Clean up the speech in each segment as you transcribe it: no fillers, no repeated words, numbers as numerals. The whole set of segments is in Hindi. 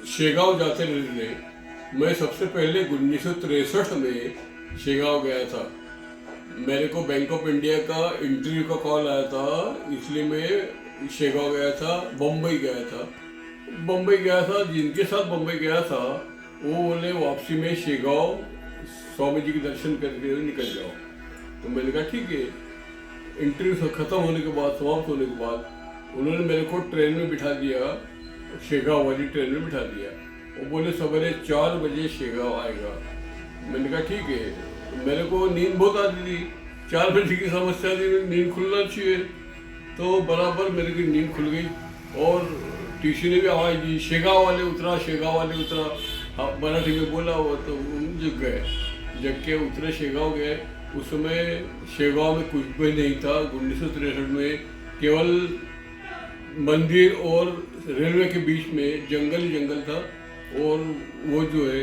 शेगांव जाते रहने मैं सबसे पहले 1963 में शेगांव गया था। मेरे को बैंक ऑफ इंडिया का इंटरव्यू का कॉल आया था, इसलिए मैं शेगांव गया था। बम्बई गया था। जिनके साथ बम्बई गया था वो बोले वापसी में शेगांव स्वामी जी के दर्शन करके निकल जाओ। तो मैंने कहा ठीक है। इंटरव्यू खत्म होने के बाद, समाप्त होने के बाद उन्होंने मेरे को ट्रेन में बिठा दिया, शेगांव वाली ट्रेन में बिठा दिया। वो बोले सवेरे 4 बजे शेगांव आएगा। मैंने कहा ठीक है। तो मेरे को नींद बहुत आती थी, 4 बजे की समस्या थी, नींद खुलना चाहिए। तो बराबर मेरे की नींद खुल गई और टीसी ने भी आवाज़ दी, शेगांव वाले उतरा। हाँ, मराठी में बोला हुआ तो जग गए। जग के उतरे, शेगांव गए। उस समय शेगांव में कुछ भी नहीं था। 1963 में केवल मंदिर और रेलवे के बीच में जंगल था। और वो जो है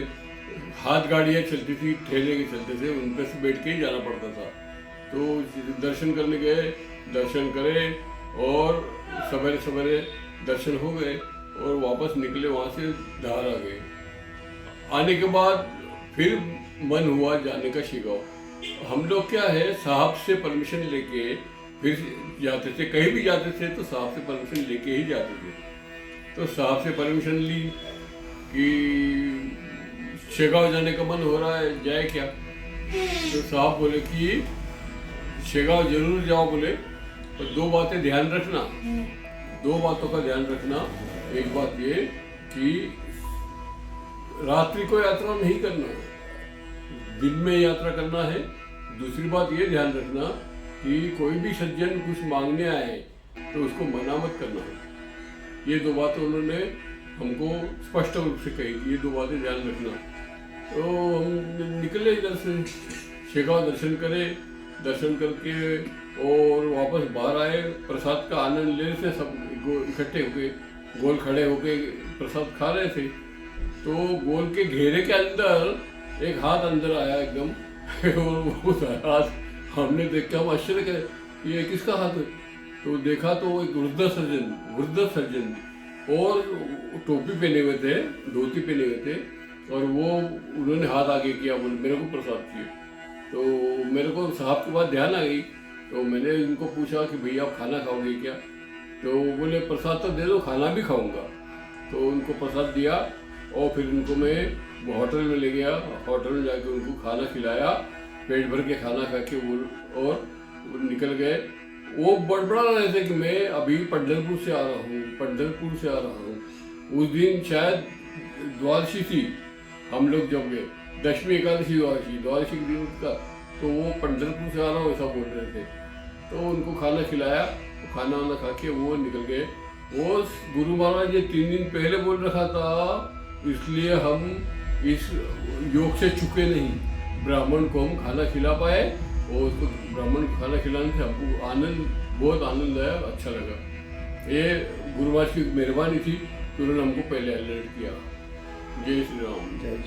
हाथ गाड़ियाँ चलती थी, ठेले के चलते थे, उन पर से बैठ के ही जाना पड़ता था। तो दर्शन करने गए, दर्शन करे और सवेरे दर्शन हो गए और वापस निकले। वहाँ से धार आ गए। आने के बाद फिर मन हुआ जाने का शेगांव। हम लोग क्या है, साहब से परमिशन लेके फिर जाते थे। कहीं भी जाते थे तो साहब से परमिशन लेके ही जाते थे। तो साहब से परमिशन ली कि शेगांव जाने का मन हो रहा है, जाए क्या। तो साहब बोले कि शेगांव जरूर जाओ बोले, पर 2 बातें ध्यान रखना। 2 बातों का ध्यान रखना। एक बात ये कि रात्रि को यात्रा नहीं करना है, दिन में यात्रा करना है। दूसरी बात ये ध्यान रखना कि कोई भी सज्जन कुछ मांगने आए तो उसको मना मत करना है। ये 2 बातें उन्होंने हमको स्पष्ट रूप से कही कि ये 2 बातें ध्यान रखना। तो हम निकले इधर से, शेगांव दर्शन करे, दर्शन करके और वापस बाहर आए। प्रसाद का आनंद ले रहे थे, सब इकट्ठे होके गोल खड़े होके प्रसाद खा रहे थे। तो गोल के घेरे के अंदर एक हाथ अंदर आया एकदम और वो हाथ हमने देख के हम आश्चर्य करे, ये किसका हाथ है। तो देखा तो एक वृद्ध सर्जन और टोपी पहने हुए थे, धोती पहने हुए थे, और वो उन्होंने हाथ आगे किया, बोले मेरे को प्रसाद चाहिए। तो मेरे को साहब की बात ध्यान आ गई। तो मैंने उनको पूछा कि भैया आप खाना खाओगे क्या। तो बोले प्रसाद तो दे दो, खाना भी खाऊंगा। तो उनको प्रसाद दिया और फिर उनको मैं होटल में ले गया। होटल में जाके उनको खाना खिलाया, पेट भर के खाना खा के वो और निकल गए। वो बड़बड़ा रहे थे कि मैं अभी पंढरपुर से आ रहा हूँ। उस दिन शायद द्वादशी थी, हम लोग जब गए, दशमी एकादशी द्वादशी के दिन का। तो वो पंढरपुर से आ रहा हूँ ऐसा बोल रहे थे। तो उनको खाना खिलाया, खाना वाना खा के वो निकल गए। वो गुरु महाराज ने 3 दिन पहले बोल रखा था, इसलिए हम इस योग से चुके नहीं। ब्राह्मण को हम खाना खिला पाए और उसको ब्राह्मण को खाना खिलाने से हमको बहुत आनंद आया, अच्छा लगा। ये गुरु महाराज की मेहरबानी थी कि उन्होंने हमको पहले अलर्ट किया। जय श्री राम। जय